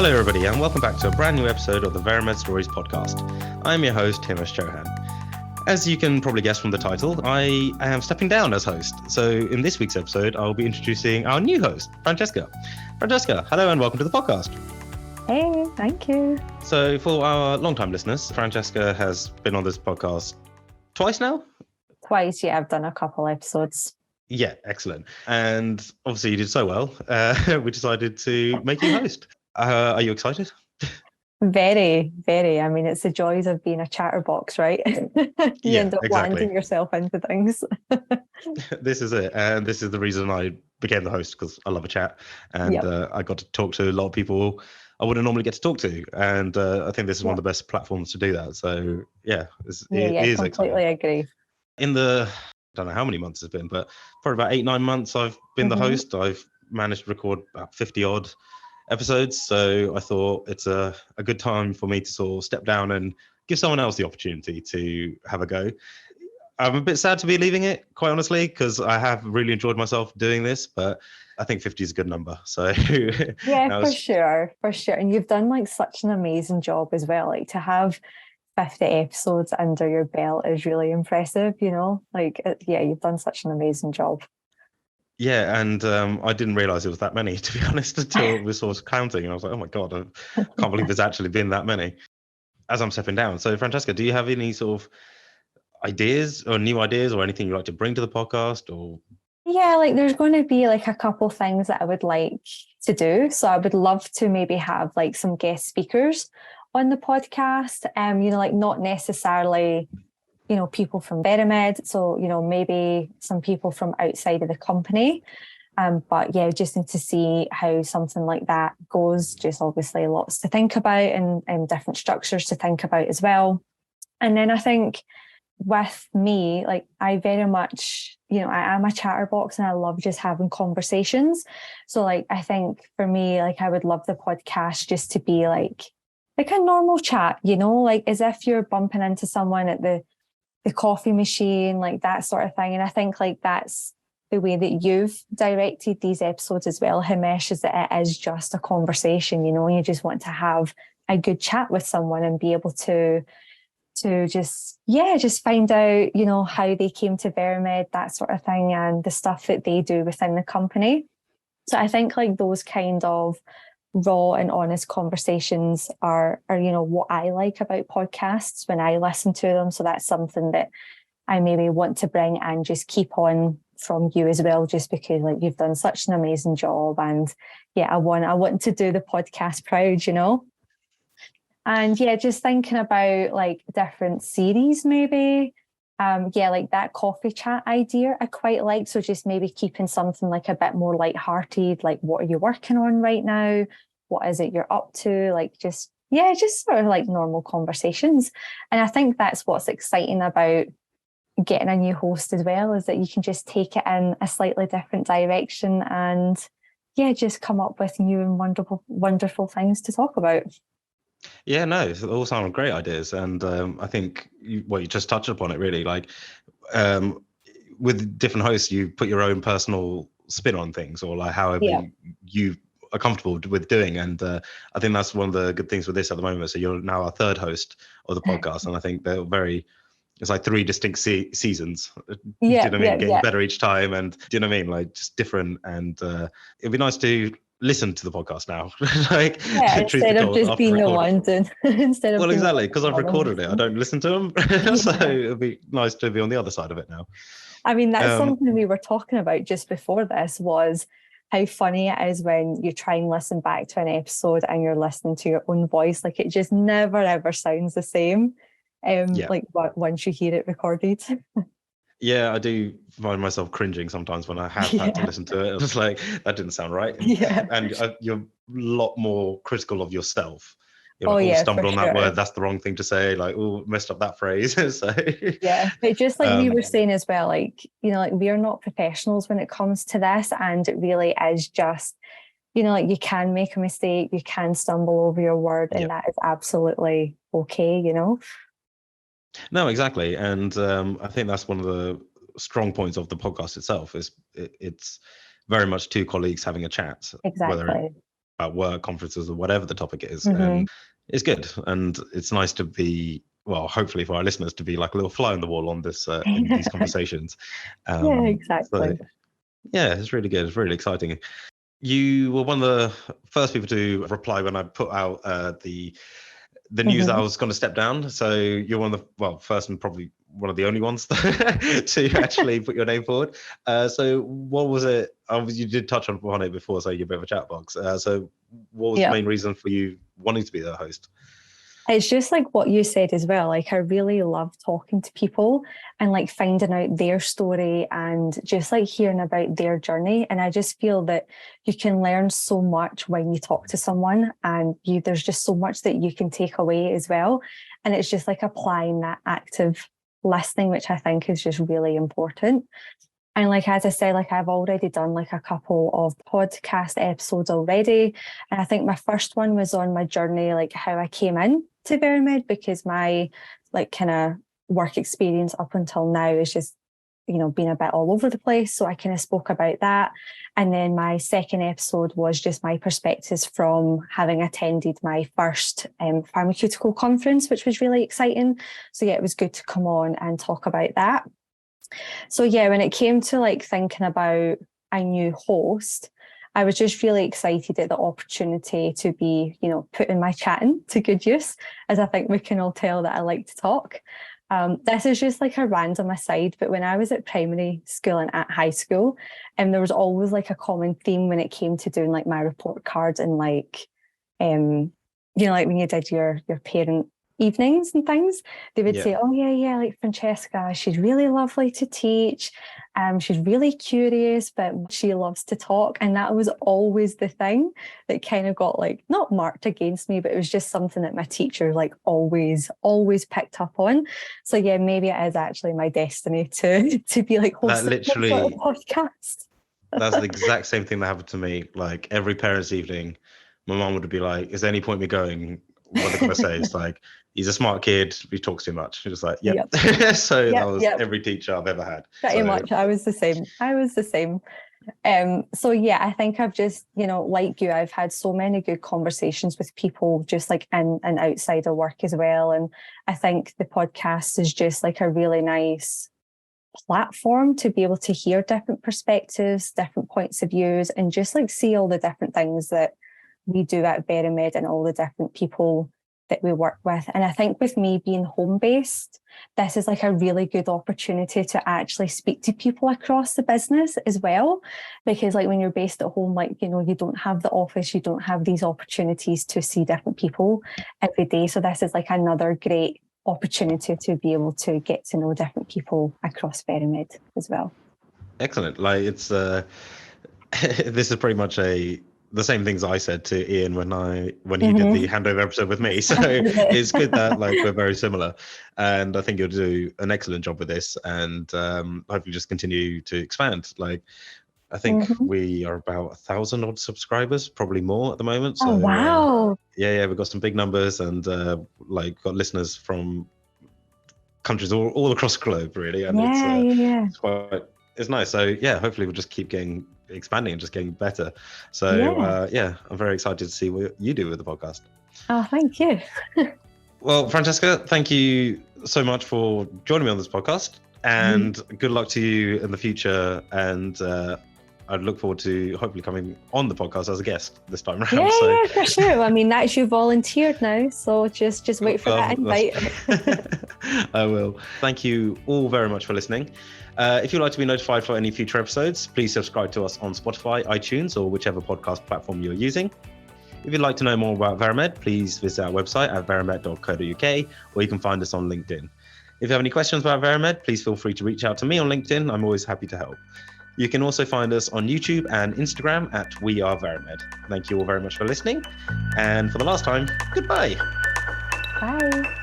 Hello everybody and welcome back to a brand new episode of the Veramed Stories podcast. I'm your host, Himesh Chauhan. As you can probably guess from the title, I am stepping down as host. So in this week's episode, I'll be introducing our new host, Francesca. Francesca, hello and welcome to the podcast. Hey, thank you. So for our long-time listeners, Francesca has been on this podcast twice now? Twice, yeah, I've done a couple episodes. Yeah, excellent. And obviously you did so well, we decided to make you host. Are you excited? Very, very. I mean, it's the joys of being a chatterbox, right? You end up landing yourself into things. This is it. And this is the reason I became the host, because I love a chat. And I got to talk to a lot of people I wouldn't normally get to talk to. And I think this is one of the best platforms to do that. So, yeah, it is completely exciting. Agree. In the, I don't know how many months it's been, but for about 8-9 months, I've been the host. I've managed to record about 50 odd episodes. So I thought it's a good time for me to sort of step down and give someone else the opportunity to have a go. I'm a bit sad to be leaving it, quite honestly, because I have really enjoyed myself doing this, but I think 50 is a good number. So yeah, for sure. And you've done like such an amazing job as well. Like to have 50 episodes under your belt is really impressive, you know, you've done such an amazing job. Yeah, and I didn't realise it was that many, to be honest, until we sort of counting. And I was like, oh my God, I can't believe there's actually been that many as I'm stepping down. So Francesca, do you have any sort of ideas or new ideas or anything you'd like to bring to the podcast? Or yeah, like there's going to be like a couple things that I would like to do. So I would love to maybe have like some guest speakers on the podcast, you know, like not necessarily, you know, people from Veramed. So, you know, maybe some people from outside of the company. But yeah, just need to see how something like that goes. Just obviously lots to think about and different structures to think about as well. And then I think with me, like I very much, you know, I am a chatterbox and I love just having conversations. So like, I think for me, like I would love the podcast just to be like a normal chat, you know, like as if you're bumping into someone at the coffee machine, like that sort of thing. And I think like that's the way that you've directed these episodes as well, Himesh, is that it is just a conversation, you know, and you just want to have a good chat with someone and be able to just find out, you know, how they came to Veramed, that sort of thing, and the stuff that they do within the company. So I think like those kind of raw and honest conversations are you know what I like about podcasts when I listen to them. So that's something that I maybe want to bring and just keep on from you as well, just because like you've done such an amazing job. And yeah, I want to do the podcast proud, you know. And yeah, just thinking about like different series maybe. Like that coffee chat idea I quite like. So just maybe keeping something like a bit more lighthearted, like what are you working on right now? What is it you're up to? Like just sort of like normal conversations. And I think that's what's exciting about getting a new host as well, is that you can just take it in a slightly different direction and just come up with new and wonderful things to talk about. Yeah, no, it all sound great ideas, and I think you just touched upon it really. Like with different hosts, you put your own personal spin on things, or like however you are comfortable with doing. And I think that's one of the good things with this at the moment. So you're now our third host of the podcast, and I think they're it's like 3 distinct seasons. Do you know what I mean? Getting better each time, and do you know what I mean? Like just different, and it'd be nice to listen to the podcast now. Like instead of just being the ones instead of exactly, because I've recorded it, I don't listen to them. So it'd be nice to be on the other side of it now. I mean, that's something we were talking about just before this, was how funny it is when you try and listen back to an episode and you're listening to your own voice. Like it just never ever sounds the same like once you hear it recorded. Yeah, I do find myself cringing sometimes when I have had to listen to it. It's like, that didn't sound right. And you're a lot more critical of yourself. You're like, stumbled on that word, that's the wrong thing to say. Like, messed up that phrase. So but just like we were saying as well, like, you know, like we are not professionals when it comes to this. And it really is just, you know, like you can make a mistake, you can stumble over your word, and that is absolutely okay, you know. No, exactly. And I think that's one of the strong points of the podcast itself, is it's very much two colleagues having a chat. Exactly. Whether about work, conferences, or whatever the topic is. Mm-hmm. And it's good. And it's nice to be, well, hopefully for our listeners, to be like a little fly on the wall on this, in these conversations. Yeah, exactly. So, yeah, it's really good. It's really exciting. You were one of the first people to reply when I put out the news that I was going to step down. So you're one of the, first and probably one of the only ones to actually put your name forward. So what was it? You did touch on it before, so you're a bit of a chat box. So what was the main reason for you wanting to be the host? It's just like what you said as well. Like, I really love talking to people and like finding out their story and just like hearing about their journey. And I just feel that you can learn so much when you talk to someone, and there's just so much that you can take away as well. And it's just like applying that active listening, which I think is just really important. And like, as I said, like I've already done like a couple of podcast episodes already. And I think my first one was on my journey, like how I came in to Veramed, because my like kind of work experience up until now is just, been a bit all over the place. So I kind of spoke about that. And then my second episode was just my perspectives from having attended my first pharmaceutical conference, which was really exciting. So yeah, it was good to come on and talk about that. So yeah, when it came to like thinking about a new host, I was just really excited at the opportunity to be, putting my chatting to good use, as I think we can all tell that I like to talk. This is just like a random aside, but when I was at primary school and at high school, there was always like a common theme when it came to doing like my report cards and like, like when you did your parent evenings and things, they would say, oh yeah, like Francesca, she's really lovely to teach. She's really curious, but she loves to talk. And that was always the thing that kind of got like, not marked against me, but it was just something that my teacher like always picked up on. So yeah, maybe it is actually my destiny to be like hosting that literally, a podcast. That's the exact same thing that happened to me. Like every parents' evening, my mom would be like, is there any point me going? What are they going to say? It's like, he's a smart kid, he talks too much. Just like, yep. So that was every teacher I've ever had. Pretty much. I was the same. So yeah, I think I've just, like you, I've had so many good conversations with people just like in and outside of work as well. And I think the podcast is just like a really nice platform to be able to hear different perspectives, different points of views, and just like see all the different things that we do at Veramed and all the different people that we work with. And I think with me being home-based, this is like a really good opportunity to actually speak to people across the business as well. Because like when you're based at home, like, you don't have the office, you don't have these opportunities to see different people every day. So this is like another great opportunity to be able to get to know different people across Veramed as well. Excellent. Like it's, this is pretty much the same things I said to Ian when he did the handover episode with me. So it's good that like we're very similar, and I think you'll do an excellent job with this, and hopefully just continue to expand. Like I think we are about 1,000 odd subscribers, probably more at the moment. So, oh wow! Yeah, we've got some big numbers, and like got listeners from countries all across the globe, really. And it's nice. So yeah, hopefully we'll just keep expanding and just getting better. So I'm very excited to see what you do with the podcast. Oh, thank you. Well, Francesca, thank you so much for joining me on this podcast, and good luck to you in the future. And I look forward to hopefully coming on the podcast as a guest this time around. Yeah, for sure. I mean, that's you volunteered now, so just wait for that invite. I will. Thank you all very much for listening. If you'd like to be notified for any future episodes, please subscribe to us on Spotify, iTunes, or whichever podcast platform you're using. If you'd like to know more about Veramed, please visit our website at veramed.co.uk, or you can find us on LinkedIn. If you have any questions about Veramed, please feel free to reach out to me on LinkedIn. I'm always happy to help. You can also find us on YouTube and Instagram at We Are Veramed. Thank you all very much for listening. And for the last time, goodbye. Bye.